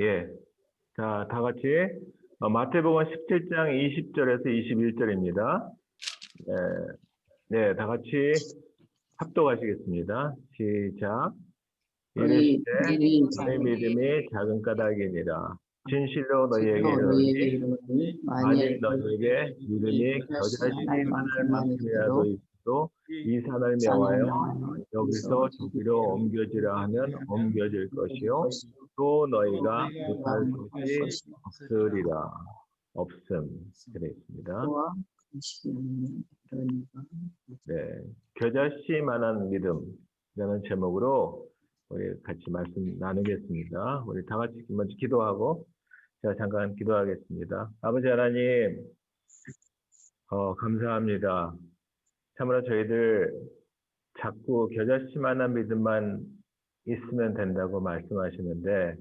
예. 자, 다 같이 마태복음 17장 20절에서 21절입니다. 네, 다 같이 합독하시겠습니다. 시작. 이르시되 너희 믿음이 작은 까닭이니라. 진실로 너희에게 이르노니 만일 너희에게 믿음이 겨자씨 만큼이라도 있어도 이 산을 명하여 여기서 저기로 옮겨지라 하면 옮겨질 것이요 또 너희가 못할 것이 없으리라. 없음 되어 있습니다. 네, 겨자씨만한 믿음이라는 제목으로 우리 같이 말씀 나누겠습니다. 우리 다 같이 먼저 기도하고 제가 잠깐 기도하겠습니다. 아버지 하나님, 감사합니다. 참으로 저희들 자꾸 겨자씨만한 믿음만 있으면 된다고 말씀하시는데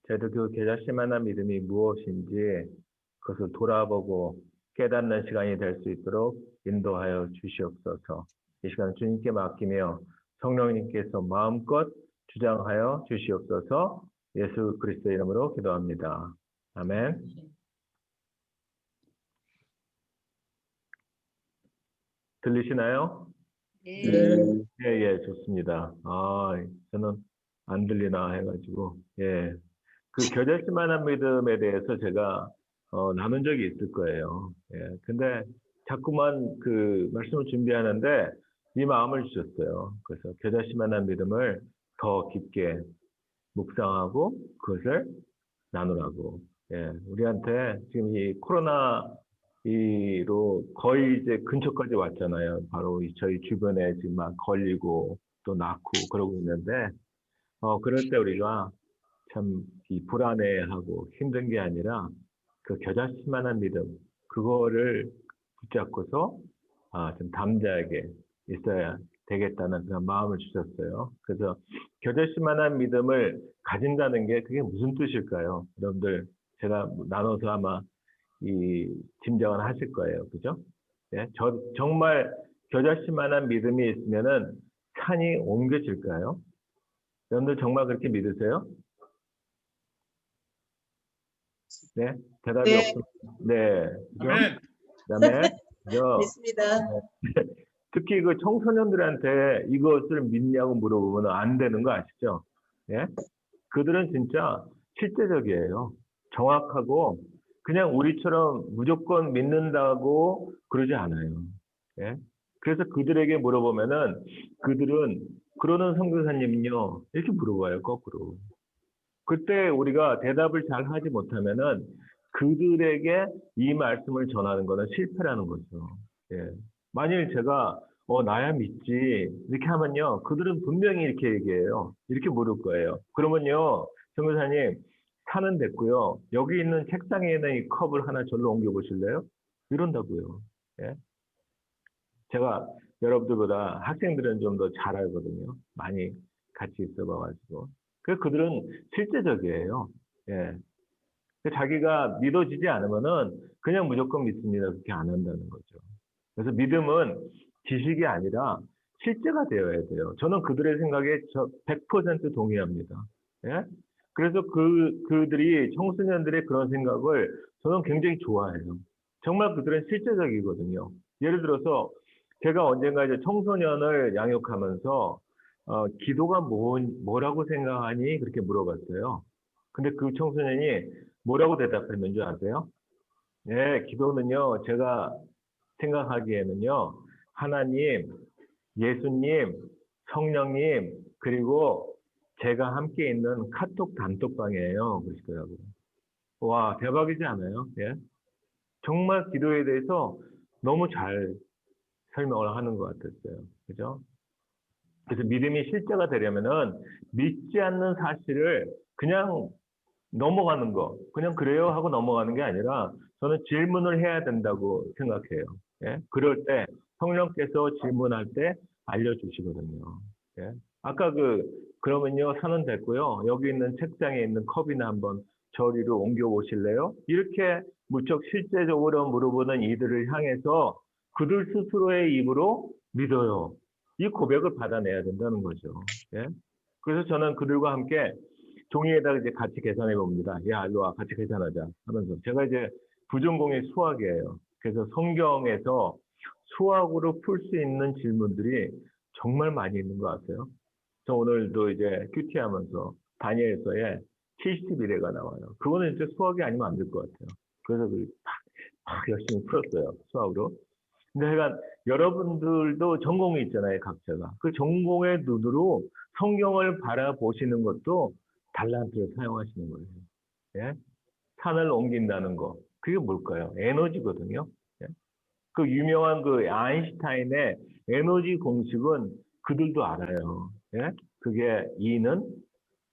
저희도 그 겨자씨만한 믿음이 무엇인지 그것을 돌아보고 깨닫는 시간이 될 수 있도록 인도하여 주시옵소서. 이 시간 주님께 맡기며 성령님께서 마음껏 주장하여 주시옵소서. 예수 그리스도의 이름으로 기도합니다. 아멘. 들리시나요? 네. 예, 좋습니다. 저는 안 들리나 해가지고, 예. 그 겨자씨만한 믿음에 대해서 제가 나눈 적이 있을 거예요. 예. 근데 자꾸만 그 말씀을 준비하는데 이 마음을 주셨어요. 그래서 겨자씨만한 믿음을 더 깊게 묵상하고 그것을 나누라고. 예. 우리한테 지금 이 코로나 이로 거의 이제 근처까지 왔잖아요. 바로 저희 주변에 지금 막 걸리고 또 낳고 그러고 있는데, 그럴 때 우리가 참 이 불안해하고 힘든 게 아니라 그 겨자씨만한 믿음, 그거를 붙잡고서 좀 담대하게 있어야 되겠다는 그런 마음을 주셨어요. 그래서 겨자씨만한 믿음을 가진다는 게 그게 무슨 뜻일까요? 여러분들 제가 나눠서 아마 이 짐작은 하실 거예요. 그죠? 예? 정말 겨자씨만한 믿음이 있으면은 산이 옮겨질까요? 여러분들 정말 그렇게 믿으세요? 네? 대답이 없습니다. 네. 그죠? 그다음에 믿습니다. 특히 그 청소년들한테 이것을 믿냐고 물어보면 안 되는 거 아시죠? 예? 그들은 진짜 실제적이에요. 정확하고 그냥 우리처럼 무조건 믿는다고 그러지 않아요. 예? 그래서 그들에게 물어보면은 그들은 그러는 선교사님요 이렇게 물어봐요. 거꾸로. 그때 우리가 대답을 잘 하지 못하면은 그들에게 이 말씀을 전하는 거는 실패라는 거죠. 예. 만일 제가 나야 믿지 이렇게 하면요 그들은 분명히 이렇게 얘기해요. 이렇게 물을 거예요. 그러면요 선교사님 산은 됐고요. 여기 있는 책상에 있는 이 컵을 하나 절로 옮겨 보실래요? 이런다고요. 예? 제가 여러분들보다 학생들은 좀 더 잘 알거든요. 많이 같이 있어 봐가지고. 그래서 그들은 실제적이에요. 예. 자기가 믿어지지 않으면은 그냥 무조건 믿습니다. 그렇게 안 한다는 거죠. 그래서 믿음은 지식이 아니라 실제가 되어야 돼요. 저는 그들의 생각에 100% 동의합니다. 예? 그래서 그들이 청소년들의 그런 생각을 저는 굉장히 좋아해요. 정말 그들은 실제적이거든요. 예를 들어서 제가 언젠가 이제 청소년을 양육하면서 기도가 뭐라고 생각하니? 그렇게 물어봤어요. 근데 그 청소년이 뭐라고 대답했는 줄 아세요? 네, 기도는요, 제가 생각하기에는요, 하나님, 예수님, 성령님, 그리고 제가 함께 있는 카톡 단톡방이에요. 그러시더라고요. 와, 대박이지 않아요? 예? 정말 기도에 대해서 너무 잘 설명을 하는 것 같았어요. 그죠? 그래서 믿음이 실제가 되려면은 믿지 않는 사실을 그냥 넘어가는 거, 그냥 그래요 하고 넘어가는 게 아니라 저는 질문을 해야 된다고 생각해요. 예? 그럴 때 성령께서 질문할 때 알려주시거든요. 예? 아까 그러면요, 산은 됐고요. 여기 있는 책장에 있는 컵이나 한번 저리로 옮겨 오실래요? 이렇게 무척 실제적으로 물어보는 이들을 향해서 그들 스스로의 입으로 믿어요. 이 고백을 받아내야 된다는 거죠. 예? 그래서 저는 그들과 함께 종이에다가 이제 같이 계산해 봅니다. 야, 일로 와, 같이 계산하자 하면서. 제가 이제 부전공이 수학이에요. 그래서 성경에서 수학으로 풀 수 있는 질문들이 정말 많이 있는 거 아세요? 저 오늘도 이제 큐티 하면서 다니엘서에 71회가 나와요. 그거는 이제 수학이 아니면 안 될 것 같아요. 그래서 막 열심히 풀었어요. 수학으로. 근데 하여간 여러분들도 전공이 있잖아요, 각자가. 그 전공의 눈으로 성경을 바라보시는 것도 달란트를 사용하시는 거예요. 예? 산을 옮긴다는 거. 그게 뭘까요? 에너지거든요. 예? 그 유명한 그 아인슈타인의 에너지 공식은 그들도 알아요. 예? 그게 E는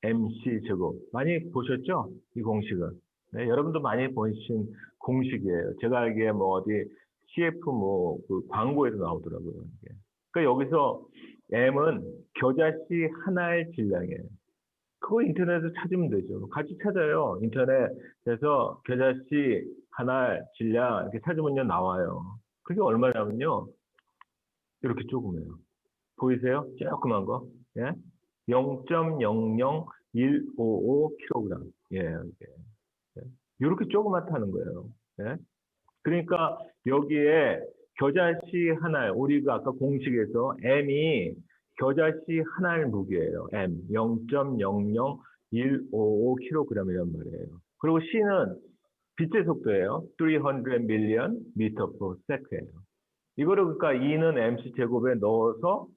MC 제곱. 많이 보셨죠? 이 공식은. 네, 여러분도 많이 보신 공식이에요. 제가 알기에 뭐 어디 CF 그 광고에도 나오더라고요. 이게. 그러니까 여기서 M은 겨자씨 하나의 질량이에요. 그거 인터넷에서 찾으면 되죠. 같이 찾아요. 인터넷에서 겨자씨 하나 질량 이렇게 찾으면요 나와요. 그게 얼마냐면요. 이렇게 조그매요. 보이세요? 조그만 거. 예? 0.00155kg. 예, 이게. 예. 이렇게 조그맣다는 거예요. 예? 그러니까 여기에 겨자씨 하나에 우리가 아까 공식에서 M이 겨자씨 하나의 무게예요. M 0.00155kg이란 말이에요. 그리고 C는 빛의 속도예요. 300 million meter per second예요. 이거를 그러니까 E는 MC 제곱에 넣어서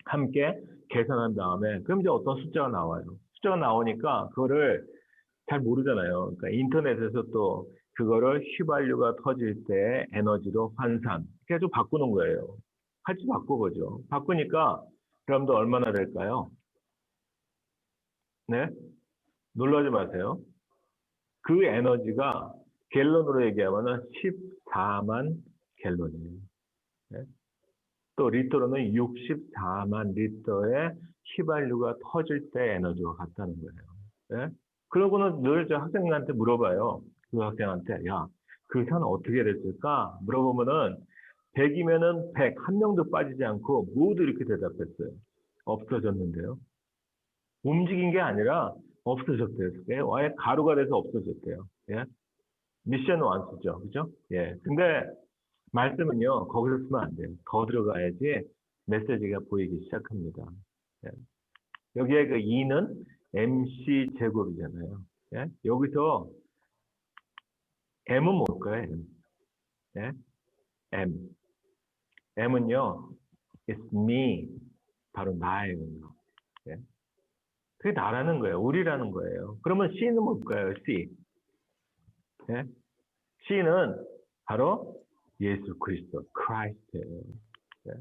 함께 계산한 다음에 그럼 이제 어떤 숫자가 나와요. 숫자가 나오니까 그거를 잘 모르잖아요. 그러니까 인터넷에서 또 그거를 휘발유가 터질 때 에너지로 환산. 계속 바꾸는 거예요. 같이 바꾸고죠. 바꾸니까 그럼 또 얼마나 될까요? 네? 놀라지 마세요. 그 에너지가 갤런으로 얘기하면 14만 갤런이에요. 네? 또 리터로는 64만 리터의 휘발유가 터질 때 에너지가 같다는 거예요. 네? 그러고는 늘 저 학생한테 물어봐요. 그 학생한테, 야, 그 산 어떻게 됐을까? 물어보면은 100이면은 100, 한 명도 빠지지 않고 모두 이렇게 대답했어요. 없어졌는데요. 움직인 게 아니라 없어졌대요. 예, 아예 가루가 돼서 없어졌대요. 예? 미션 완수죠. 그죠? 예. 근데 말씀은요, 거기서 쓰면 안 돼요. 더 들어가야지 메시지가 보이기 시작합니다. 예. 여기에 그 2는 MC 제곱이잖아요. 예? 여기서 M은 뭘까요? M. 예? M. M은요, it's me. 바로 나예요. 예? 그게 나라는 거예요. 우리라는 거예요. 그러면 C는 뭘까요? C. 예? C는 바로 예수 그리스도, 크라이스트예요. 예?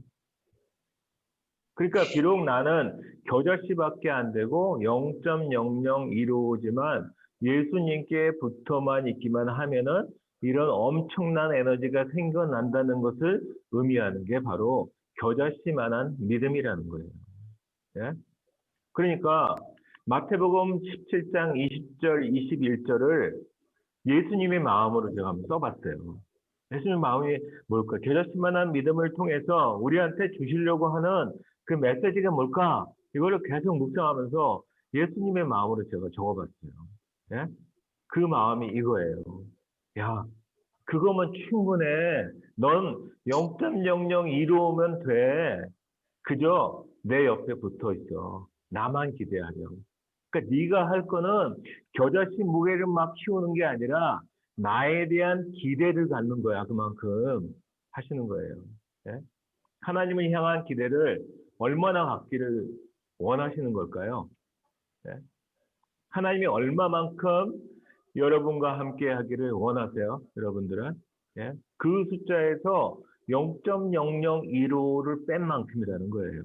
그러니까 비록 나는 겨자씨밖에 안 되고 0.0015지만 예수님께 붙어만 있기만 하면은 이런 엄청난 에너지가 생겨난다는 것을 의미하는 게 바로 겨자씨만한 믿음이라는 거예요. 예? 그러니까 마태복음 17장 20절, 21절을 예수님의 마음으로 제가 한번 써봤어요. 예수님의 마음이 뭘까? 겨자씨만한 믿음을 통해서 우리한테 주시려고 하는 그 메시지가 뭘까? 이거를 계속 묵상하면서 예수님의 마음으로 제가 적어봤어요. 예? 그 마음이 이거예요. 야, 그거면 충분해. 넌 0.0015면 돼. 그저 내 옆에 붙어 있어. 나만 기대하렴. 그러니까 네가 할 거는 겨자씨 무게를 막 키우는 게 아니라 나에 대한 기대를 갖는 거야. 그만큼 하시는 거예요. 예? 하나님을 향한 기대를 얼마나 갖기를 원하시는 걸까요? 예? 하나님이 얼마만큼 여러분과 함께 하기를 원하세요? 여러분들은? 예? 그 숫자에서 0.0015를 뺀 만큼이라는 거예요.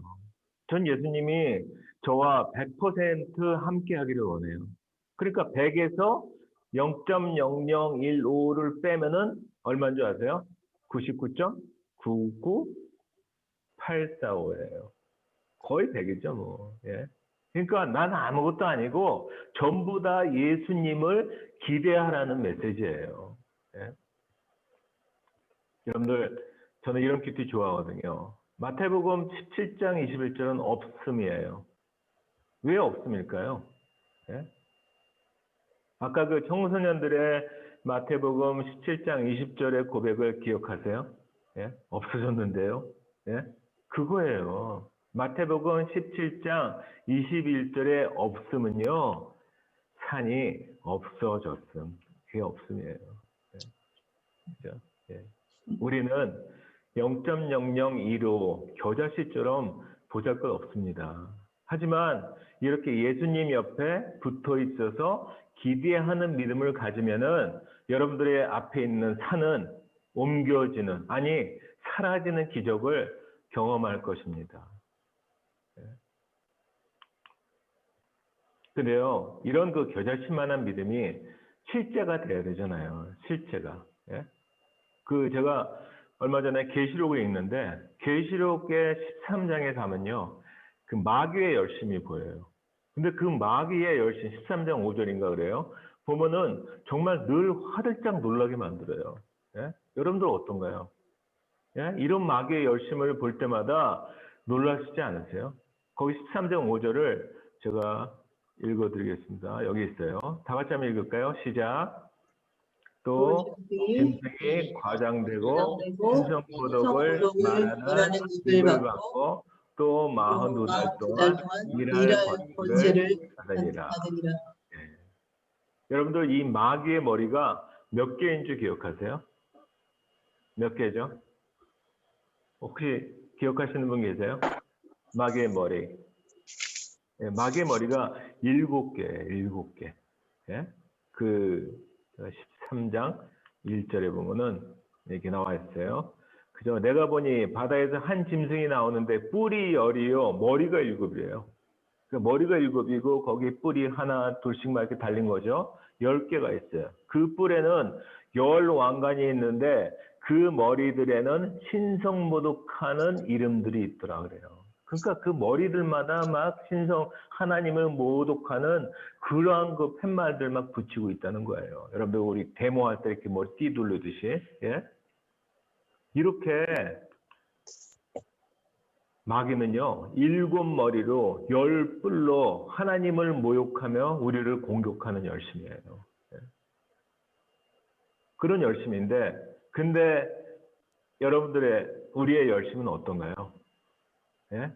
전 예수님이 저와 100% 함께 하기를 원해요. 그러니까 100에서 0.0015를 빼면은 얼마인 줄 아세요? 99.99845예요. 거의 100이죠, 뭐. 예. 그러니까 난 아무것도 아니고 전부 다 예수님을 기대하라는 메시지예요. 예. 여러분들, 저는 이런 큐티 좋아하거든요. 마태복음 17장 21절은 없음이에요. 왜 없음일까요? 예? 아까 그 청소년들의 마태복음 17장 20절의 고백을 기억하세요? 예? 없어졌는데요. 예? 그거예요. 마태복음 17장 21절에 없음은요. 산이 없어졌음. 그게 없음이에요. 예. 그죠? 예. 우리는 0.002로 겨자씨처럼 보잘것없습니다. 하지만 이렇게 예수님 옆에 붙어 있어서 기대하는 믿음을 가지면은 여러분들의 앞에 있는 산은 옮겨지는, 아니 사라지는 기적을 경험할 것입니다. 근데요, 이런 그 겨자씨만한 믿음이 실제가 돼야 되잖아요. 실제가. 예? 그 제가 얼마 전에 계시록을 읽는데 계시록의 13장에 가면요. 그 마귀의 열심이 보여요. 근데 그 마귀의 열심 13장 5절인가 그래요. 보면은 정말 늘 화들짝 놀라게 만들어요. 예? 여러분들 어떤가요? 예? 이런 마귀의 열심을 볼 때마다 놀라시지 않으세요? 거기 13장 5절을 제가 읽어드리겠습니다. 여기 있어요. 다 같이 한번 읽을까요? 시작. 또 짐승이 과장되고 신성모독을 말하는 입을 받고 또 42달 동안 일할 권세를 받으니라. 네. 여러분들 이 마귀의 머리가 몇 개인 줄 기억하세요? 몇 개죠? 혹시 기억하시는 분 계세요? 마귀의 머리. 네, 마귀의 머리가 7개, 7개. 예? 그 13장 1절에 보면은 이렇게 나와 있어요. 그죠? 내가 보니 바다에서 한 짐승이 나오는데 뿔이 10이요, 머리가 7이에요. 그 머리가 7이고 거기 뿔이 하나, 둘씩만 이렇게 달린 거죠. 10개가 있어요. 그 뿔에는 열 왕관이 있는데 그 머리들에는 신성모독하는 이름들이 있더라 그래요. 그러니까 그 머리들마다 막 하나님을 모독하는 그러한 그 팻말들 막 붙이고 있다는 거예요. 여러분들 우리 데모할 때 이렇게 머리 띠둘르듯이, 예? 이렇게 마귀는요, 7머리로 10뿔로 하나님을 모욕하며 우리를 공격하는 열심이에요. 예? 그런 열심인데, 근데 우리의 열심은 어떤가요? 예?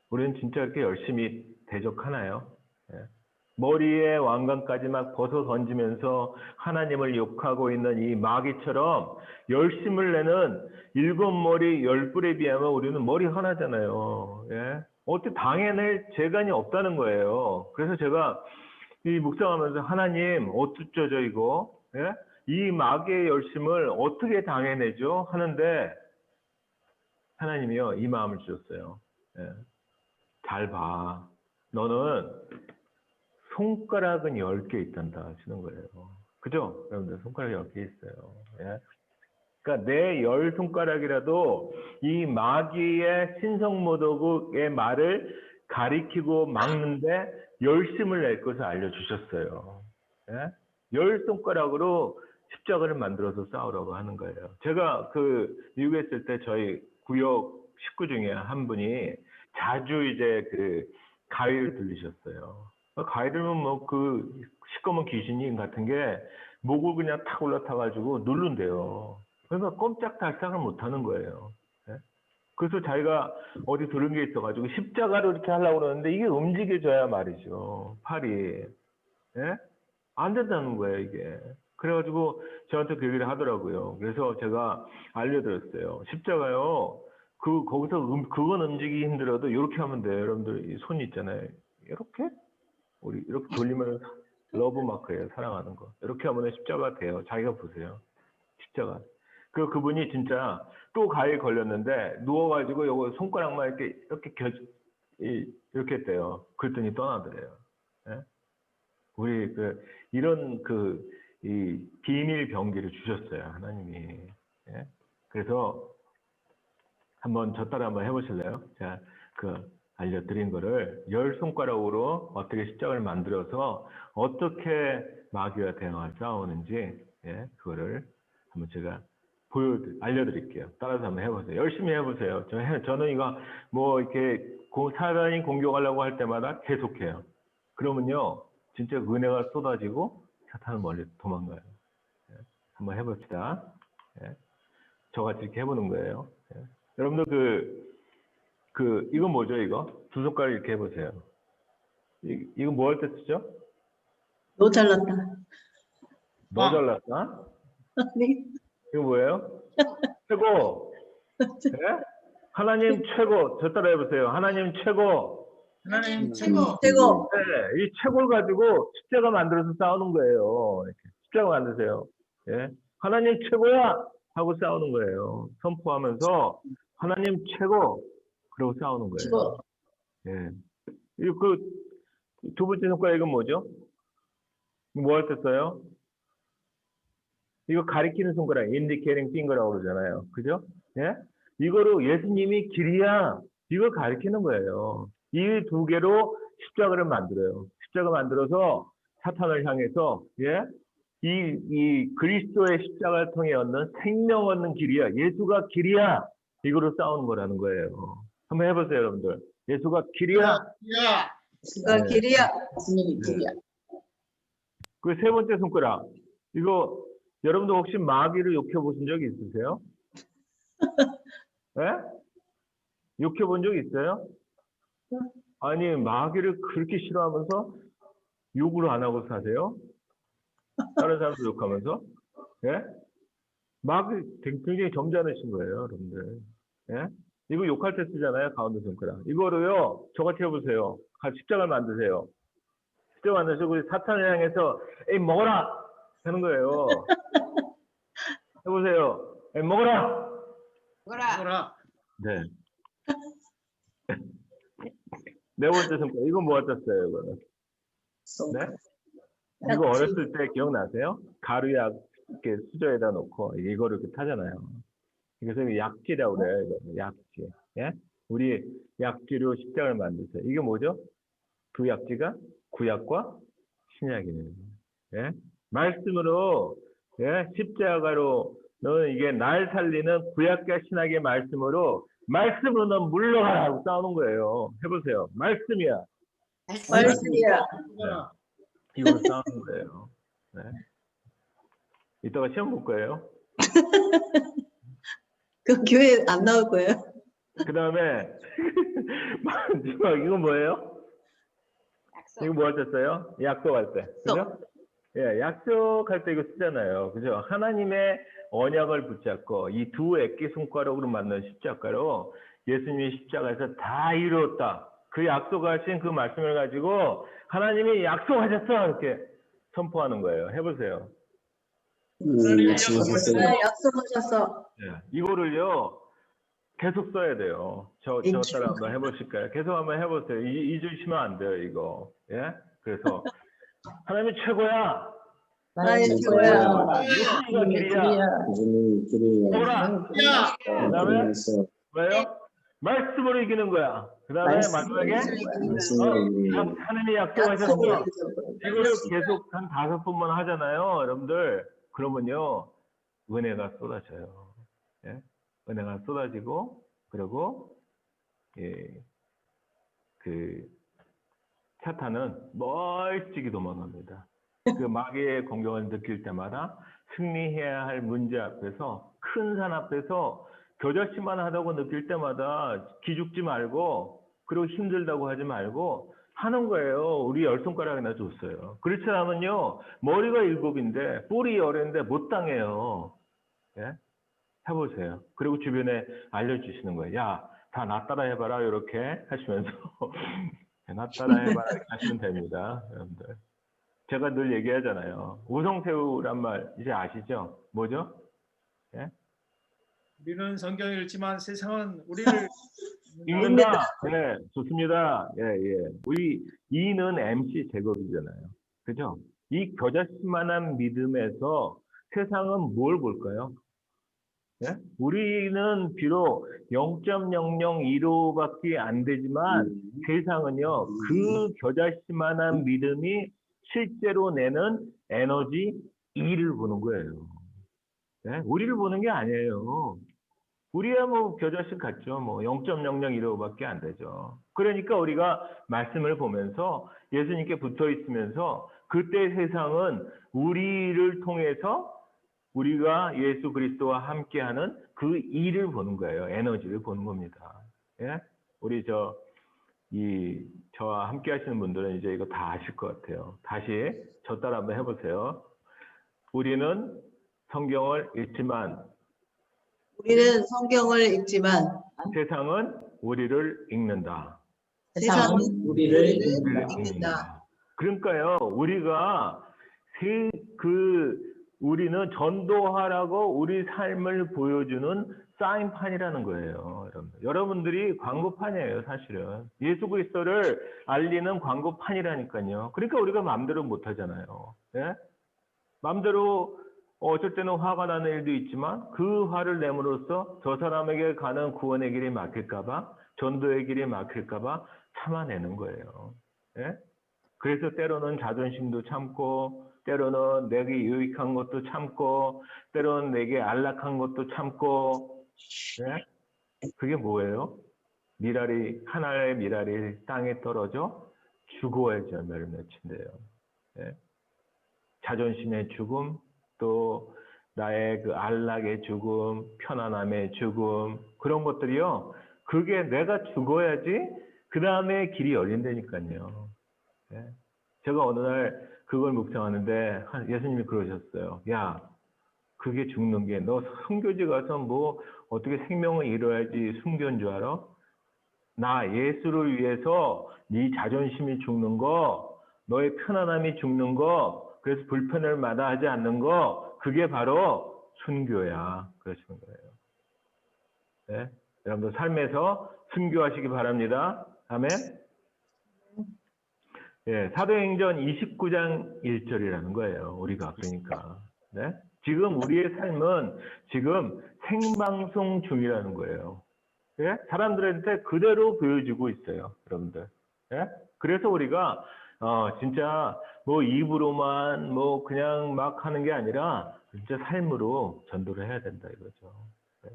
우리는 진짜 이렇게 열심히 대적하나요? 예. 머리에 왕관까지 막 벗어 던지면서 하나님을 욕하고 있는 이 마귀처럼 열심을 내는 7머리 10뿔에 비하면 우리는 머리 하나잖아요. 예? 어떻게 당해낼 재간이 없다는 거예요. 그래서 제가 이 묵상하면서 하나님 어쩌죠 이거? 예? 이 마귀의 열심을 어떻게 당해내죠? 하는데 하나님이요 이 마음을 주셨어요. 예. 잘 봐. 너는 손가락은 10개 있단다 하시는 거예요. 그죠? 여러분들 손가락이 10개 있어요. 예? 그러니까 내 10손가락이라도 이 마귀의 신성모독의 말을 가리키고 막는데 열심을 낼 것을 알려주셨어요. 예? 10손가락으로 십자가를 만들어서 싸우라고 하는 거예요. 제가 그 미국에 있을 때 저희 구역 식구 중에 한 분이 자주 이제 그 가위를 들리셨어요. 가위 들면 뭐 그 시꺼먼 귀신이 같은 게 목을 그냥 탁 올라타가지고 누른대요. 그러니까 꼼짝달싹을 못하는 거예요. 예? 그래서 자기가 어디 들은 게 있어가지고 십자가로 이렇게 하려고 그러는데 이게 움직여져야 말이죠. 팔이. 예? 안 된다는 거예요, 이게. 그래가지고 저한테 그 얘기를 하더라고요. 그래서 제가 알려드렸어요. 십자가요. 거기서 그건 움직이기 힘들어도 이렇게 하면 돼요. 여러분들 이 손 있잖아요. 이렇게? 우리 이렇게 돌리면 러브 마크예요. 사랑하는 거. 이렇게 하면 십자가 돼요. 자기가 보세요. 십자가. 그분이 진짜 또 가위에 걸렸는데 누워가지고 요거 손가락만 이렇게 이렇게 했대요. 그랬더니 떠나더래요. 예? 우리 이런 이 비밀 병기를 주셨어요. 하나님이. 예? 그래서 한번 저 따라 한번 해보실래요? 제가 알려드린 거를 10손가락으로 어떻게 십자가를 만들어서 어떻게 마귀와 대응할 싸우는지, 예? 그거를 한번 제가 알려드릴게요. 따라서 한번 해보세요. 열심히 해보세요. 저는 이거 뭐 이렇게 사단이 공격하려고 할 때마다 계속해요. 그러면요, 진짜 은혜가 쏟아지고 사탄은 멀리 도망가요. 예. 한번 해봅시다. 예. 저같이 이렇게 해보는 거예요. 예. 여러분들 이건 뭐죠, 이거? 두 손가락 이렇게 해보세요. 이거 뭐 할 때 쓰죠? 너 잘났다. 너 잘났다? 아니, 이거 뭐예요? 최고. 예? 하나님 최고. 저 따라 해보세요. 하나님 최고. 하나님 최고. 최고. 네, 이 최고를 가지고 십자가 만들어서 싸우는 거예요. 이렇게. 십자가 만드세요. 예? 하나님 최고야! 하고 싸우는 거예요. 선포하면서 하나님 최고! 그러고 싸우는 거예요. 최고. 예. 이거 두 번째 손가락 이건 뭐죠? 뭐 할 때 써요? 이거 가리키는 손가락, indicating finger라고 그러잖아요. 그죠? 예? 이거로 예수님이 길이야. 이걸 가리키는 거예요. 이 두 개로 십자가를 만들어요. 십자가 만들어서 사탄을 향해서, 예? 이 그리스도의 십자가를 통해 얻는 생명 얻는 길이야. 예수가 길이야. 이거로 싸우는 거라는 거예요. 한번 해보세요, 여러분들. 예수가 길이야. 야. 누가 길이야. 예수님이 길이야. 그 세 번째 손가락. 이거 여러분들 혹시 마귀를 욕해 보신 적 있으세요? 예? 욕해 본 적 있어요? 아니, 마귀를 그렇게 싫어하면서 욕을 안 하고 사세요? 다른 사람도 욕하면서? 예? 마귀 굉장히 점잖으신 거예요, 여러분들. 예? 이거 욕할 때 쓰잖아요, 가운데 손가락. 이거로요, 저같이 해보세요. 십자가를 만드세요. 십자가 만드시고 우리 사탄을 향해서 에이 먹어라! 하는 거예요. 해보세요. 에이 먹어라! 뭐라. 네. 네 번째 손가락. 이건 뭐 어땠어요, 이거는? 네? 이거 어렸을 때 기억나세요? 가루약 이렇게 수저에다 놓고 이거를 이렇게 타잖아요. 그래서 약지라고 그래요, 이거. 약지. 예? 우리 약지로 십자가를 만드세요. 이게 뭐죠? 두 약지가 구약과 신약이네요. 예? 말씀으로, 예? 십자가로 너는 이게 날 살리는 구약과 신약의 말씀으로 말씀으로 넌 물러가라 하고 싸우는 거예요. 해보세요. 말씀이야. 말씀이야. 네. 이걸로 싸우는 거예요. 네. 이따가 시험 볼 거예요. 그 교회 안 나올 거예요. 그 다음에 마지막 이건 뭐예요? 이거 뭐 하셨어요? 약속할 때. 그죠? 예, 약속할 때 이거 쓰잖아요. 그죠? 하나님의 언약을 붙잡고 이 두 액기 손가락으로 만든 십자가로 예수님이 십자가에서 다 이루었다. 그 약속하신 그 말씀을 가지고 하나님이 약속하셨어. 이렇게 선포하는 거예요. 해보세요. 네, 약속하셨어. 예, 이거를요, 계속 써야 돼요. 저 따라 한번 해보실까요? 계속 한번 해보세요. 잊으시면 안 돼요, 이거. 예? 그래서, 하나님이 최고야! 나의 최고야. 예수님이 길이야! 뭐라! 그 다음에, 뭐예요? 말씀으로 이기는 거야. 그 다음에 마지막에, 하나님이 약속하셨어. 이걸 계속 한 5번만 하잖아요, 여러분들. 그러면요, 은혜가 쏟아져요. 예? 은혜가 쏟아지고, 그리고, 예, 사탄은 멀찍이 도망갑니다. 그 마귀의 공격을 느낄 때마다 승리해야 할 문제 앞에서, 큰 산 앞에서 겨자씨만 하다고 느낄 때마다 기죽지 말고, 그리고 힘들다고 하지 말고, 하는 거예요. 우리 10손가락이나 줬어요. 그렇지 않으면요, 머리가 7인데, 뿔이 10인데 못 당해요. 예? 해보세요. 그리고 주변에 알려주시는 거예요. 야, 다 나 따라 해봐라. 이렇게 하시면서 나 따라 해봐라. 이렇게 하시면 됩니다. 여러분들. 제가 늘 얘기하잖아요. 우성새우란 말 이제 아시죠? 뭐죠? 예? 우리는 성경을 읽지만 세상은 우리를 읽는다. 네, 좋습니다. 예, 예. 우리 이는 MC 제곱이잖아요. 그죠? 이 겨자씨만한 믿음에서 세상은 뭘 볼까요? 예? 우리는 비록 0.001호밖에 안 되지만 세상은요, 그 겨자씨만한 믿음이 실제로 내는 에너지 E를 보는 거예요. 예? 우리를 보는 게 아니에요. 우리야 뭐 겨자씨 같죠. 뭐 0.001호밖에 안 되죠. 그러니까 우리가 말씀을 보면서 예수님께 붙어 있으면서 그때 세상은 우리를 통해서 우리가 예수 그리스도와 함께하는 그 일을 보는 거예요. 에너지를 보는 겁니다. 예? 우리 저와 함께 하시는 분들은 이제 이거 다 아실 것 같아요. 다시 저 따라 한번 해보세요. 우리는 성경을 읽지만 우리는 성경을 읽지만 세상은 우리를 읽는다. 세상은 우리를 읽는다. 읽는다. 그러니까요, 우리가 우리는 전도하라고 우리 삶을 보여주는 사인판이라는 거예요. 여러분들이 광고판이에요, 사실은. 예수 그리스도를 알리는 광고판이라니까요. 그러니까 우리가 마음대로 못 하잖아요. 예? 마음대로 어쩔 때는 화가 나는 일도 있지만 그 화를 내므로써 저 사람에게 가는 구원의 길이 막힐까봐, 전도의 길이 막힐까봐 참아내는 거예요. 예? 그래서 때로는 자존심도 참고, 때로는 내게 유익한 것도 참고, 때로는 내게 안락한 것도 참고, 예? 그게 뭐예요? 하나의 미랄이 땅에 떨어져 죽어야지 얼마를 맺힌대요. 예? 자존심의 죽음, 또 나의 그 안락의 죽음, 편안함의 죽음, 그런 것들이요. 그게 내가 죽어야지 그 다음에 길이 열린다니까요. 예? 제가 어느 날 그걸 묵상하는데 예수님이 그러셨어요. 야, 그게 죽는 게 너 순교지 가서 뭐 어떻게 생명을 잃어야지 순교인 줄 알아? 나 예수를 위해서 네 자존심이 죽는 거, 너의 편안함이 죽는 거, 그래서 불편을 마다하지 않는 거, 그게 바로 순교야. 그러시는 거예요. 네? 여러분들 삶에서 순교하시기 바랍니다. 아멘. 예, 사도행전 29장 1절이라는 거예요. 우리가 그러니까. 네? 지금 우리의 삶은 지금 생방송 중이라는 거예요. 예? 사람들한테 그대로 보여주고 있어요. 여러분들. 예? 그래서 우리가 진짜 뭐 입으로만 뭐 그냥 막 하는 게 아니라 진짜 삶으로 전도를 해야 된다 이거죠. 예?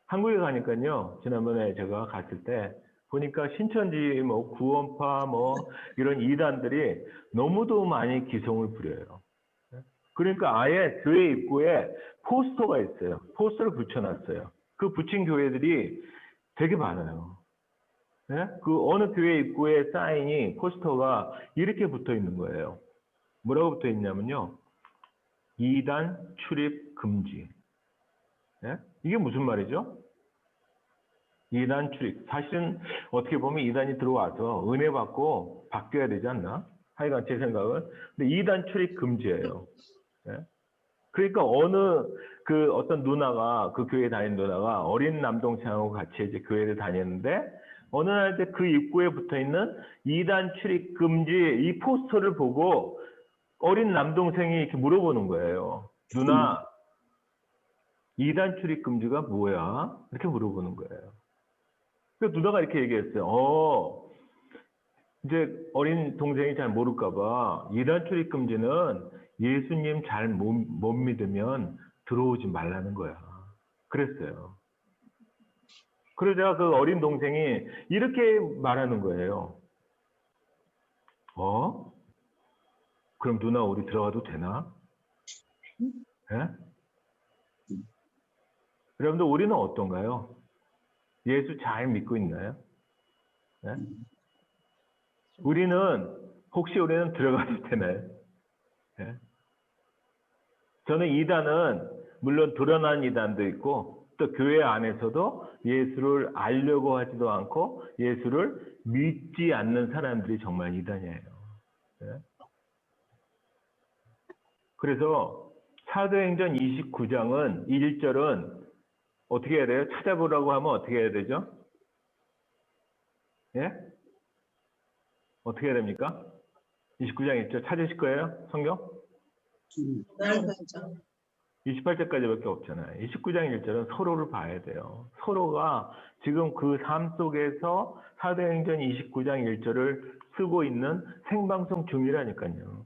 한국에 가니까요. 지난번에 제가 갔을 때 보니까 신천지 뭐 구원파 뭐 이런 이단들이 너무도 많이 기성을 부려요. 그러니까 아예 교회 입구에 포스터가 있어요. 포스터를 붙여놨어요. 그 붙인 교회들이 되게 많아요. 네? 그 어느 교회 입구에 사인이 포스터가 이렇게 붙어 있는 거예요. 뭐라고 붙어 있냐면요. 이단 출입 금지. 네? 이게 무슨 말이죠? 이단 출입. 사실은 어떻게 보면 이단이 들어와서 은혜 받고 바뀌어야 되지 않나? 하여간 제 생각은. 근데 이단 출입 금지예요. 네? 그러니까 어떤 누나가, 그 교회 다니는 누나가 어린 남동생하고 같이 이제 교회를 다녔는데, 어느 날 그 입구에 붙어 있는 이단 출입 금지 이 포스터를 보고 어린 남동생이 이렇게 물어보는 거예요. 누나, 이단 출입 금지가 뭐야? 이렇게 물어보는 거예요. 그래서 누나가 이렇게 얘기했어요. 이제 어린 동생이 잘 모를까봐 이단 출입 금지는 예수님 잘 못 믿으면 들어오지 말라는 거야. 그랬어요. 그러자 그 어린 동생이 이렇게 말하는 거예요. 그럼 누나 우리 들어가도 되나? 예? 여러분들 우리는 어떤가요? 예수 잘 믿고 있나요? 예? 혹시 우리는 들어가도 되나요? 예? 저는 이단은 물론 드러난 이단도 있고 또 교회 안에서도 예수를 알려고 하지도 않고 예수를 믿지 않는 사람들이 정말 이단이에요. 예? 그래서 사도행전 29장은 1절은 어떻게 해야 돼요? 찾아보라고 하면 어떻게 해야 되죠? 예? 어떻게 해야 됩니까? 29장 1절 찾으실 거예요? 성경? 28절까지밖에 없잖아요. 29장 1절은 서로를 봐야 돼요. 서로가 지금 그 삶 속에서 사도행전 29장 1절을 쓰고 있는 생방송 중이라니까요.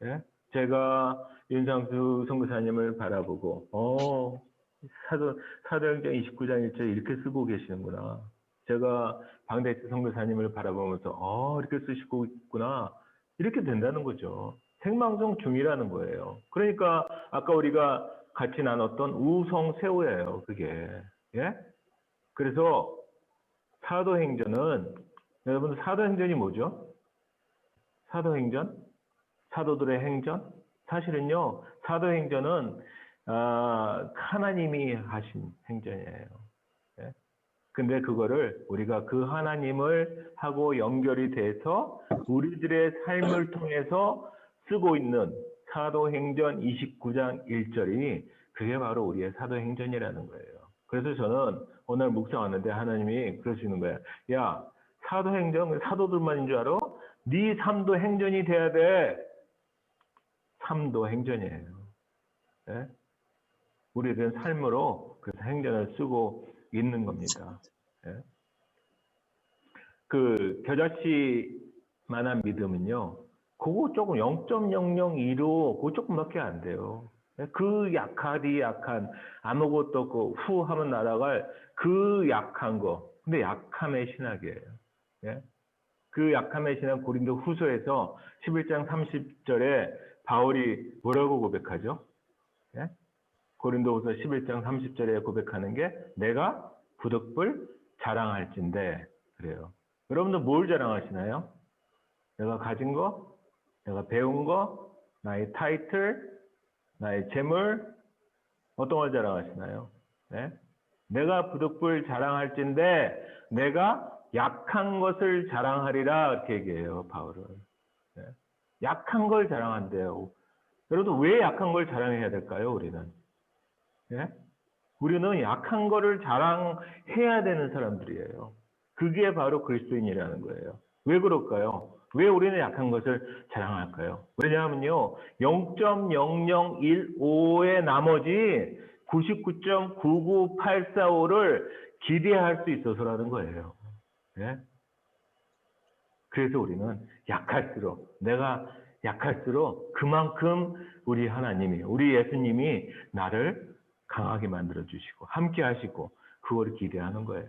예? 제가 윤상수 선교사님을 바라보고 사도행전 29장 1절 이렇게 쓰고 계시는구나. 제가 방대치 선교사님을 바라보면서 이렇게 쓰시고 있구나. 이렇게 된다는 거죠. 생방송 중이라는 거예요. 그러니까 아까 우리가 같이 나눴던 우성세우예요. 그게. 예? 그래서 사도행전은 여러분 사도행전이 뭐죠? 사도행전? 사도들의 행전? 사실은요. 사도행전은 하나님이 하신 행전이에요. 예? 근데 그거를 우리가 그 하나님을 하고 연결이 돼서 우리들의 삶을 통해서 쓰고 있는 사도행전 29장 1절이 그게 바로 우리의 사도행전이라는 거예요. 그래서 저는 오늘 묵상하는데 하나님이 그러시는 거예요. 야, 사도행전 사도들만인 줄 알아? 네 삶도 행전이 돼야 돼. 삶도 행전이에요. 예? 우리들은 삶으로 그래서 행전을 쓰고 있는 겁니다. 예? 그 겨자씨만한 믿음은요. 그거 조금 0.002로 그거 조금밖에 안 돼요. 그 약한 아무것도 없고 후 하면 날아갈 그 약한 거. 근데 약함의 신학이에요. 예? 그 약함의 신학 고린도 후서에서 11장 30절에 바울이 뭐라고 고백하죠? 예? 고린도후서 11장 30절에 고백하는 게 내가 부득불 자랑할진대 그래요. 여러분들 뭘 자랑하시나요? 내가 가진 거, 내가 배운 거, 나의 타이틀, 나의 재물, 어떤 걸 자랑하시나요? 네? 내가 부득불 자랑할진대 내가 약한 것을 자랑하리라 이렇게 얘기해요. 바울은. 네? 약한 걸 자랑한대요. 여러분 왜 약한 걸 자랑해야 될까요? 우리는? 예? 우리는 약한 거를 자랑해야 되는 사람들이에요. 그게 바로 그리스도인이라는 거예요. 왜 그럴까요? 왜 우리는 약한 것을 자랑할까요? 왜냐하면요. 0.00115의 나머지 99.99845를 기대할 수 있어서라는 거예요. 예? 그래서 우리는 약할수록 내가 약할수록 그만큼 우리 하나님이 우리 예수님이 나를 강하게 만들어 주시고 함께 하시고 그걸 기대하는 거예요.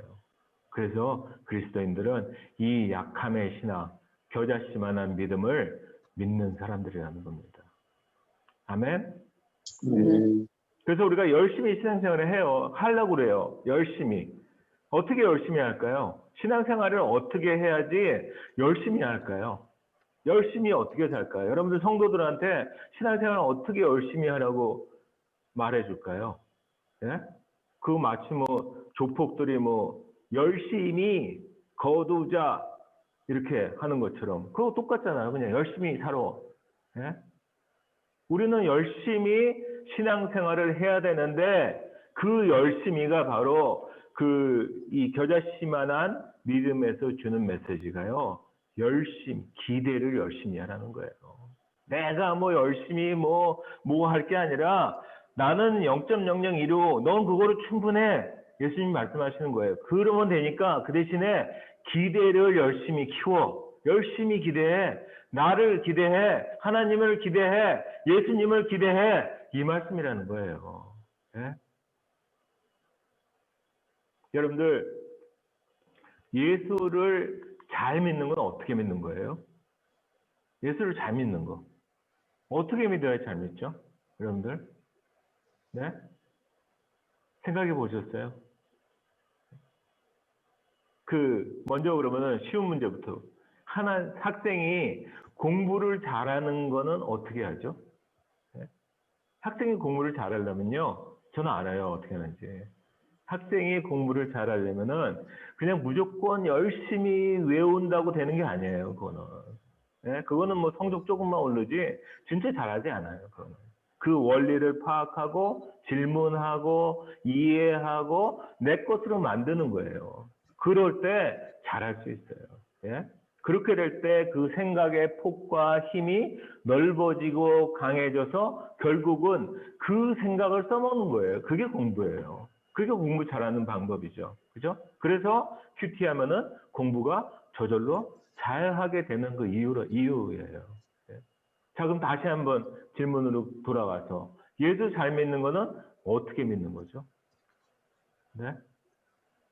그래서 그리스도인들은 이 약함의 신앙, 겨자씨만한 믿음을 믿는 사람들이라는 겁니다. 아멘. 그래서 우리가 열심히 신앙생활을 해요. 하려고 그래요. 열심히. 어떻게 열심히 할까요? 신앙생활을 어떻게 해야지 열심히 할까요? 열심히 어떻게 살까요? 여러분들 성도들한테 신앙생활을 어떻게 열심히 하라고 말해줄까요? 예? 그 마치 뭐 조폭들이 뭐 열심히 거두자 이렇게 하는 것처럼 그거 똑같잖아요. 그냥 열심히 살아. 예? 우리는 열심히 신앙생활을 해야 되는데 그 열심히가 바로 이 겨자씨만한 믿음에서 주는 메시지가요. 기대를 열심히 하라는 거예요. 내가 뭐 열심히 뭐 할 게 아니라 나는 0.001로 넌 그거로 충분해. 예수님이 말씀하시는 거예요. 그러면 되니까 그 대신에 기대를 열심히 키워. 열심히 기대해. 나를 기대해. 하나님을 기대해. 예수님을 기대해. 이 말씀이라는 거예요. 예? 여러분들 예수를 잘 믿는 건 어떻게 믿는 거예요? 예수를 잘 믿는 거. 어떻게 믿어야 잘 믿죠? 여러분들? 네? 생각해 보셨어요? 먼저 그러면은 쉬운 문제부터. 학생이 공부를 잘하는 거는 어떻게 하죠? 네? 학생이 공부를 잘하려면요. 저는 알아요. 어떻게 하는지. 학생이 공부를 잘하려면은 그냥 무조건 열심히 외운다고 되는 게 아니에요. 그거는. 네? 그거는 뭐 성적 조금만 오르지 진짜 잘하지 않아요. 그거는. 그 원리를 파악하고 질문하고 이해하고 내 것으로 만드는 거예요. 그럴 때 잘할 수 있어요. 예? 그렇게 될 때 그 생각의 폭과 힘이 넓어지고 강해져서 결국은 그 생각을 써먹는 거예요. 그게 공부예요. 그게 공부 잘하는 방법이죠. 그죠? 그래서 큐티 하면은 공부가 저절로 잘하게 되는 그 이유예요. 예? 자, 그럼 다시 한번 질문으로 돌아가서 예수 잘 믿는 거는 어떻게 믿는 거죠? 네?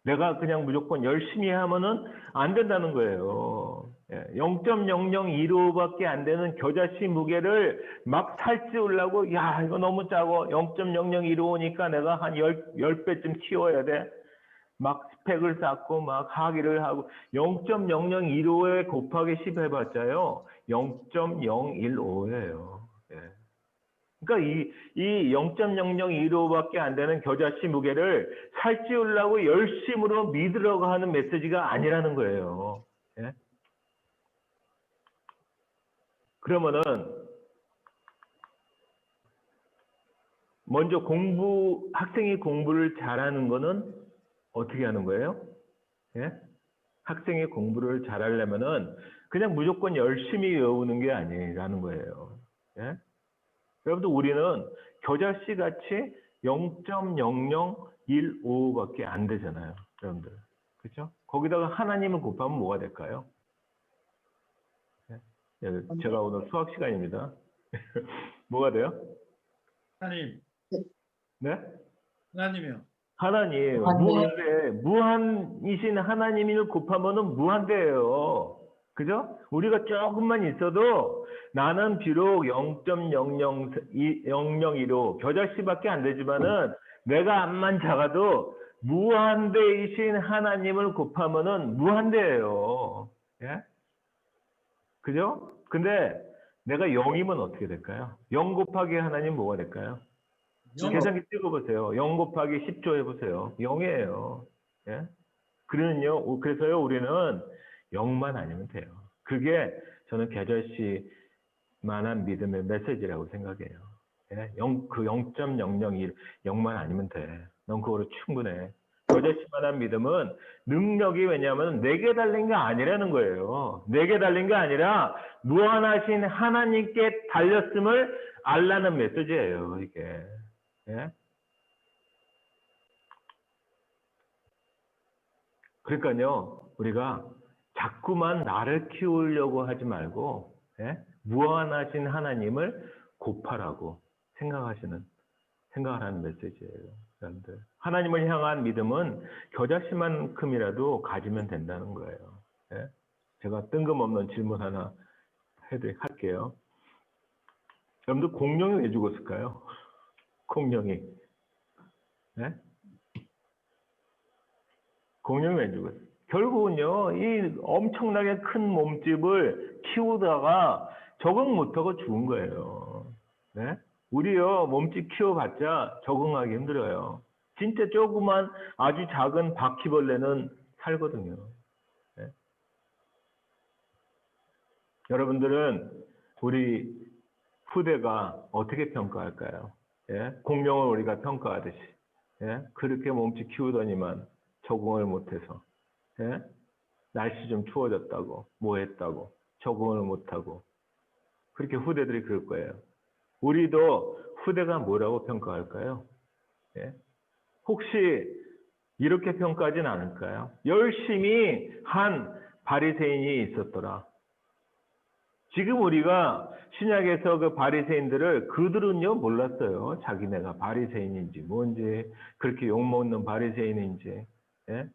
내가 그냥 무조건 열심히 하면은 안 된다는 거예요. 0.0015밖에 안 되는 겨자씨 무게를 막 살찌우려고, 야, 이거 너무 작아. 0.0015니까 내가 한 10배쯤 키워야 돼. 막 스펙을 쌓고 막 하기를 하고 0.0015에 곱하기 10 해봤자요. 0.015예요. 그러니까 이 0.0015밖에 안 되는 겨자씨 무게를 살찌우려고 열심으로 믿으려고 하는 메시지가 아니라는 거예요. 예? 그러면은 먼저 학생이 공부를 잘하는 거는 어떻게 하는 거예요? 예? 학생이 공부를 잘하려면은 그냥 무조건 열심히 외우는 게 아니라는 거예요. 예? 여러분들 우리는 겨자씨 같이 0.0015밖에 안 되잖아요. 여러분들. 그렇죠? 거기다가 하나님을 곱하면 뭐가 될까요? 예? 제가 오늘 수학 시간입니다. 뭐가 돼요? 하나님, 네? 하나님이요. 하나님, 무한이신 하나님을 곱하면은 무한대예요. 그죠? 우리가 조금만 있어도 나는 비록 0.0015 겨자씨밖에 안 되지만은 내가 암만 작아도 무한대이신 하나님을 곱하면은 무한대예요. 예? 그죠? 근데 내가 0이면 어떻게 될까요? 0 곱하기 하나님 뭐가 될까요? 계산기 찍어보세요. 0 곱하기 10조 해보세요. 0이에요. 예? 그래서요, 우리는 0만 아니면 돼요. 그게 저는 겨자씨만한 믿음의 메시지라고 생각해요. 예? 그 0.001, 0만 아니면 돼. 넌 그거로 충분해. 겨자씨만한 믿음은 능력이 왜냐하면 내게 달린 게 아니라는 거예요. 내게 달린 게 아니라 무한하신 하나님께 달렸음을 알라는 메시지예요, 이게. 예? 그러니까요, 우리가 자꾸만 나를 키우려고 하지 말고, 예? 무한하신 하나님을 곱하라고 생각하라는 메시지예요. 여러분들. 하나님을 향한 믿음은 겨자씨만큼이라도 가지면 된다는 거예요. 예? 제가 뜬금없는 질문 하나 할게요. 여러분들 공룡이 왜 죽었을까요? 공룡이. 네? 공룡이 왜 죽었어요? 결국은요, 이 엄청나게 큰 몸집을 키우다가 적응 못하고 죽은 거예요. 네? 우리요, 몸집 키워봤자 적응하기 힘들어요. 진짜 조그만 아주 작은 바퀴벌레는 살거든요. 네? 여러분들은 우리 후대가 어떻게 평가할까요? 예? 공룡을 우리가 평가하듯이. 예? 그렇게 몸집 키우더니만 적응을 못해서. 예? 날씨 좀 추워졌다고, 뭐 했다고, 적응을 못하고. 그렇게 후대들이 그럴 거예요. 우리도 후대가 뭐라고 평가할까요? 예? 혹시 이렇게 평가하진 않을까요? 열심히 한 바리새인이 있었더라. 지금 우리가 신약에서 그 바리새인들을 그들은요 몰랐어요. 자기네가 바리새인인지 뭔지 그렇게 욕먹는 바리새인인지. 예?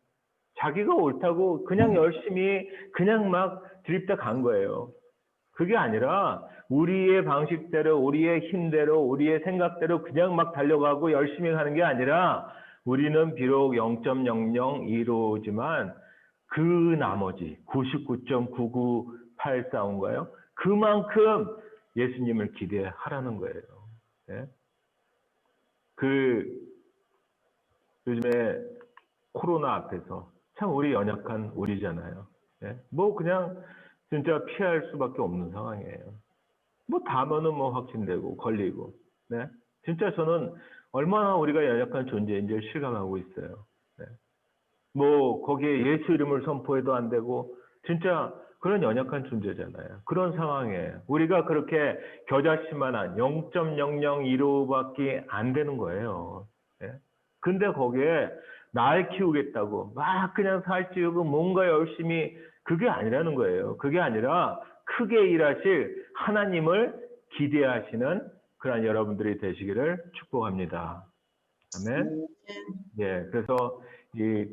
자기가 옳다고 그냥 열심히 그냥 막 드립다 간 거예요. 그게 아니라 우리의 방식대로 우리의 힘대로 우리의 생각대로 그냥 막 달려가고 열심히 가는 게 아니라 우리는 비록 0.0015지만 그 나머지 99.998인가요? 그만큼 예수님을 기대하라는 거예요. 예? 요즘에 코로나 앞에서 참 우리 연약한 우리잖아요. 예? 뭐 그냥 진짜 피할 수밖에 없는 상황이에요. 뭐 다면은 뭐 확진되고 걸리고. 네? 진짜 저는 얼마나 우리가 연약한 존재인지를 실감하고 있어요. 네? 뭐 거기에 예수 이름을 선포해도 안 되고 진짜 그런 연약한 존재잖아요. 그런 상황에 우리가 그렇게 겨자씨만한 0.0015밖에 안 되는 거예요. 예? 근데 거기에 날 키우겠다고 막 그냥 살찌우고 뭔가 열심히 그게 아니라는 거예요. 그게 아니라 크게 일하실 하나님을 기대하시는 그런 여러분들이 되시기를 축복합니다. 아멘. 예, 그래서 이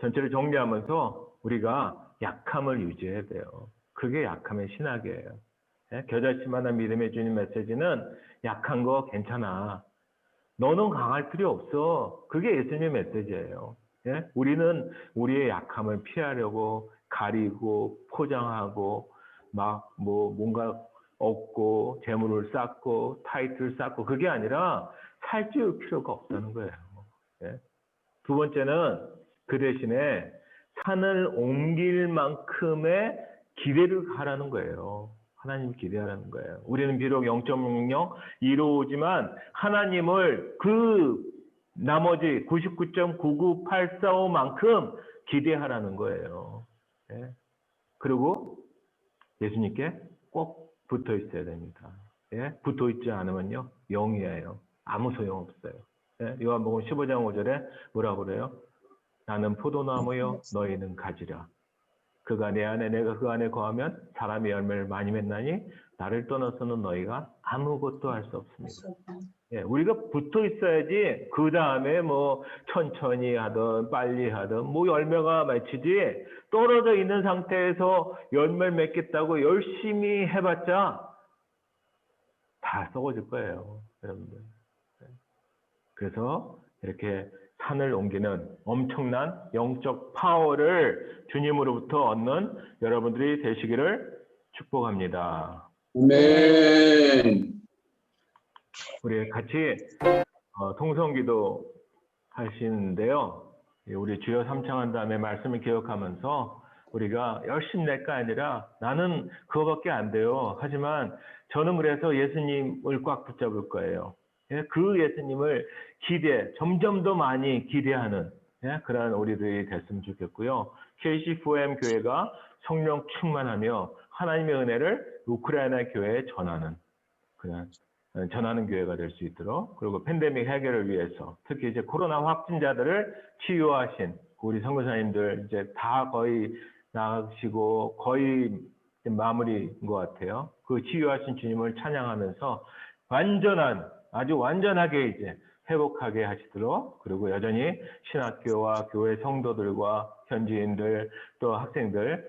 전체를 정리하면서 우리가 약함을 유지해야 돼요. 그게 약함의 신학이에요. 예? 겨자씨만한 믿음의 주님 메시지는 약한 거 괜찮아. 너는 강할 필요 없어. 그게 예수님의 메시지예요. 예? 우리는 우리의 약함을 피하려고 가리고 포장하고 막 뭔가 얻고 재물을 쌓고 타이틀을 쌓고 그게 아니라 살찌울 필요가 없다는 거예요. 예? 두 번째는 그 대신에 산을 옮길 만큼의 기대를 하라는 거예요. 하나님을 기대하라는 거예요. 우리는 비록 0.00 이루어지만 하나님을 그 나머지 99.99845만큼 기대하라는 거예요. 예? 그리고 예수님께 꼭 붙어 있어야 됩니다. 예? 붙어 있지 않으면요, 영이에요. 아무 소용 없어요. 예? 요한복음 15장 5절에 뭐라고 그래요? 나는 포도나무요, 너희는 가지라. 그가 내 안에 내가 그 안에 거하면 사람이 열매를 많이 맺나니 나를 떠나서는 너희가 아무것도 할 수 없습니다. 예, 우리가 붙어 있어야지 그 다음에 뭐 천천히 하든 빨리 하든 뭐 열매가 맺히지 떨어져 있는 상태에서 열매를 맺겠다고 열심히 해봤자 다 썩어질 거예요, 여러분들. 그래서 이렇게 산을 옮기는 엄청난 영적 파워를 주님으로부터 얻는 여러분들이 되시기를 축복합니다. 아멘. 우리 같이 통성기도 하시는데요. 우리 주여 삼창한 다음에 말씀을 기억하면서 우리가 열심히 낼까 아니라 나는 그거밖에 안 돼요. 하지만 저는 그래서 예수님을 꽉 붙잡을 거예요. 그 예수님을 점점 더 많이 기대하는 그런 우리들이 됐으면 좋겠고요. KC4M 교회가 성령 충만하며 하나님의 은혜를 우크라이나 교회에 전하는 교회가 될 수 있도록, 그리고 팬데믹 해결을 위해서 특히 이제 코로나 확진자들을 치유하신 우리 선교사님들 이제 다 거의 나가시고 거의 마무리인 것 같아요. 그 치유하신 주님을 찬양하면서 아주 완전하게 이제 회복하게 하시도록, 그리고 여전히 신학교와 교회 성도들과 현지인들 또 학생들을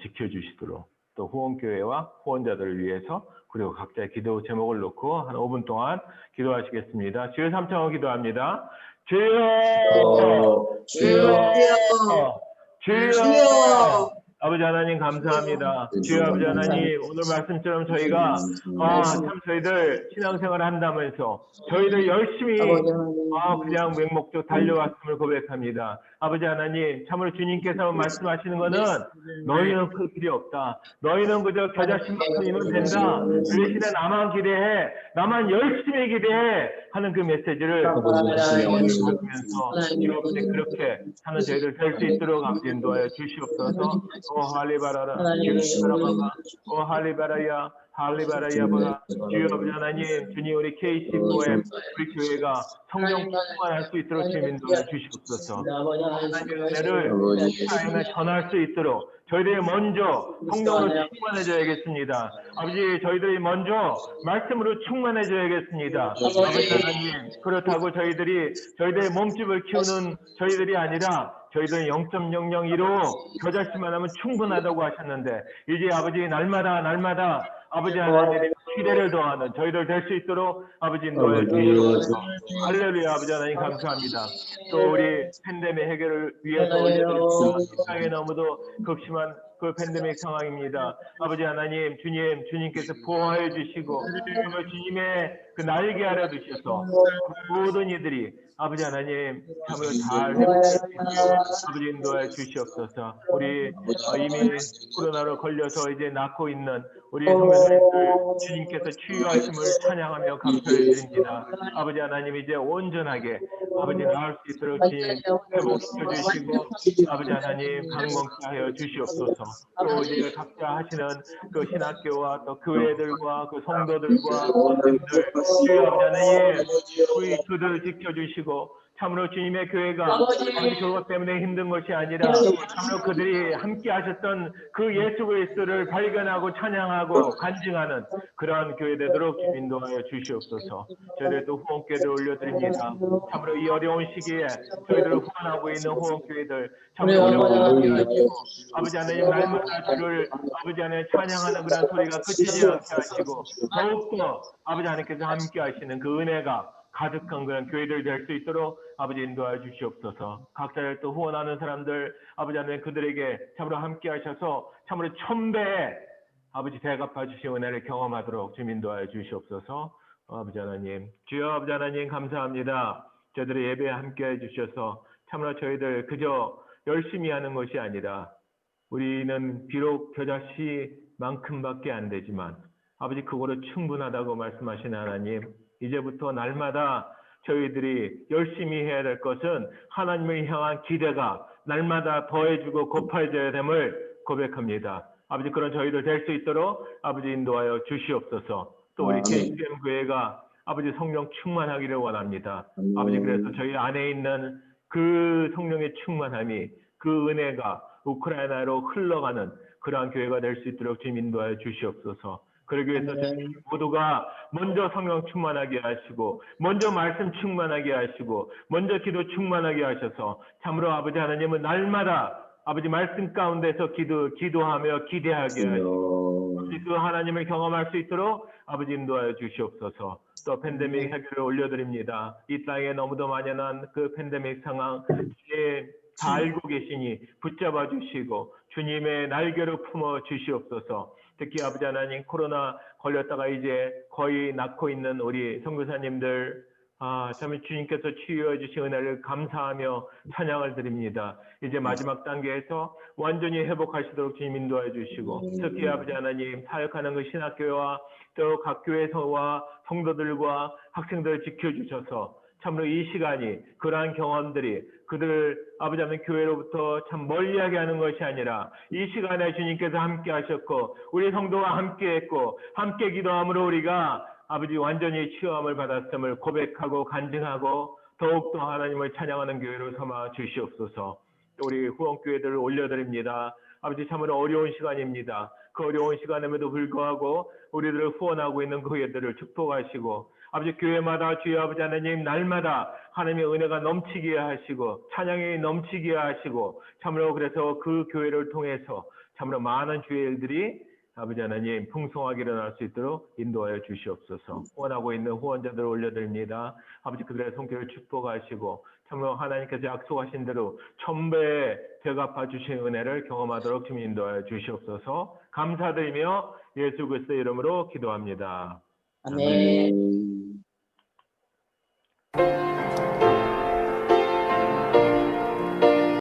지켜주시도록, 또 후원교회와 후원자들을 위해서, 그리고 각자의 기도 제목을 놓고 한 5분 동안 기도하시겠습니다. 주여 삼창을 기도합니다. 주여! 주여! 아버지 하나님 감사합니다. 주여 아버지 하나님, 오늘 말씀처럼 저희가 참 저희들 신앙생활을 한다면서 저희들 열심히 그냥 맹목적 달려왔음을 고백합니다. 아버지 하나님, 참으로 주님께서 말씀하시는 것은 너희는 그 필요 없다. 너희는 그저 겨자씨만큼이면 된다. 그 대신에 나만 기대해, 나만 열심히 기대해 하는 그 메시지를 들으면서 주여 그렇게 하는 저희들 될 수 있도록 아버지 인도하여 주시옵소서. 할리바라라, 할리바라야, 할리바라야바라. 주여 아버지 하나님, 주님 우리 KC4M 우리 교회가 성령 충만할 수 있도록 주님 인도하여 주시옵소서. 하나님의 은혜를 삶에 전할 수 있도록 저희들이 먼저 성령으로 충만해져야겠습니다. 아버지, 저희들이 먼저 말씀으로 충만해져야겠습니다. 아버지 하나님, 그렇다고 저희들의 몸집을 키우는 저희들이 아니라 저희들은 0.001로 겨자씨만 하면 충분하다고 하셨는데, 이제 아버지 날마다 아버지 하나님의 기대를 더하는 저희들 될 수 있도록 아버지 인도해 주시옵소서. 할렐루야. 아버지 하나님 감사합니다. 또 우리 팬데믹 해결을 위해서 올려드립니다. 세상에 너무도 극심한 그 팬데믹 상황입니다. 아버지 하나님, 주님께서 보호해 주시고 정말 주님의 그 날개 아래 두셔서 모든 이들이 아버지 하나님 참으로 잘 회복할 수 있도록 아버지 인도해 주시옵소서. 우리 이미 코로나로 걸려서 이제 낫고 있는 우리 성도님들 주님께서 치유하심을 찬양하며 감사를 드립니다. 아버지 하나님, 이제 온전하게 아버지 나을 수 있도록 주님 회복시켜 주시고 아버지 하나님 강건케 하여 주시옵소서. 또 이제 각자 하시는 그 신학교와 또 교회들과 그 성도들과 선생님들 주여 아버지 하나님, 우리 그들을 지켜주시고 참으로 주님의 교회가 그것 때문에 힘든 것이 아니라 참으로 그들이 함께 하셨던 그 예수 그리스도를 발견하고 찬양하고 간증하는 그러한 교회 되도록 주님 인도하여 주시옵소서. 저희들도 후원교회를 올려드립니다. 참으로 이 어려운 시기에 저희들을 후원하고 있는 후원교회들 참으로 어려움을 하시고 아버지 하나님 날마다 주를 아버지 하나님 찬양하는 그런 소리가 끝이지 않게 하시고 더욱더 아버지 하나님께서 함께 하시는 그 은혜가 가득한 그런 교회들 될 수 있도록 아버지 인도하여 주시옵소서. 각자를 또 후원하는 사람들 아버지 하나님 그들에게 참으로 함께 하셔서 참으로 1000배의 아버지 대갚아 주신 은혜를 경험하도록 주님 인도하여 주시옵소서. 아버지 하나님 주여 아버지 하나님 감사합니다. 저희들의 예배에 함께 해주셔서 참으로 저희들 그저 열심히 하는 것이 아니라 우리는 비록 겨자씨만큼밖에 안 되지만 아버지 그거로 충분하다고 말씀하신 하나님 이제부터 날마다 저희들이 열심히 해야 될 것은 하나님을 향한 기대가 날마다 더해지고 고파져야 됨을 고백합니다. 아버지 그런 저희들 될 수 있도록 아버지 인도하여 주시옵소서. 또 우리 KCM 교회가 아버지 성령 충만하기를 원합니다. 아버지 그래서 저희 안에 있는 그 성령의 충만함이 그 은혜가 우크라이나로 흘러가는 그러한 교회가 될 수 있도록 주님 인도하여 주시옵소서. 그러기 위해서 저희 모두가 먼저 성령 충만하게 하시고 먼저 말씀 충만하게 하시고 먼저 기도 충만하게 하셔서 참으로 아버지 하나님은 날마다 아버지 말씀 가운데서 기도하며 기대하게 하시고 그 하나님을 경험할 수 있도록 아버지 인도하여 주시옵소서. 또 팬데믹 해결을 올려드립니다. 이 땅에 너무도 만연한 그 팬데믹 상황 다 알고 계시니 붙잡아 주시고 주님의 날개로 품어 주시옵소서. 특히 아버지 하나님 코로나 걸렸다가 이제 거의 낫고 있는 우리 선교사님들 참 주님께서 치유해 주신 은혜를 감사하며 찬양을 드립니다. 이제 마지막 단계에서 완전히 회복하시도록 주님 인도해 주시고 특히 아버지 하나님 사역하는 그 신학교와 또 각 교회와 성도들과 학생들을 지켜주셔서 참으로 이 시간이 그러한 경험들이 그들 아버지 하나님 교회로부터 참 멀리하게 하는 것이 아니라 이 시간에 주님께서 함께 하셨고 우리 성도와 함께 했고 함께 기도함으로 우리가 아버지 완전히 치유함을 받았음을 고백하고 간증하고 더욱더 하나님을 찬양하는 교회로 삼아 주시옵소서. 우리 후원교회들을 올려드립니다. 아버지 참으로 어려운 시간입니다. 그 어려운 시간임에도 불구하고 우리들을 후원하고 있는 교회들을 축복하시고 아버지 교회마다 주여 아버지 하나님 날마다 하나님의 은혜가 넘치게 하시고 찬양이 넘치게 하시고 참으로 그래서 그 교회를 통해서 참으로 많은 주의 일들이 아버지 하나님 풍성하게 일어날 수 있도록 인도하여 주시옵소서. 후원하고 있는 후원자들을 올려드립니다. 아버지 그들의 손길을 축복하시고 참으로 하나님께서 약속하신 대로 1000배의 되갚아 주신 은혜를 경험하도록 주님 인도하여 주시옵소서. 감사드리며 예수 그리스도의 이름으로 기도합니다. 아멘.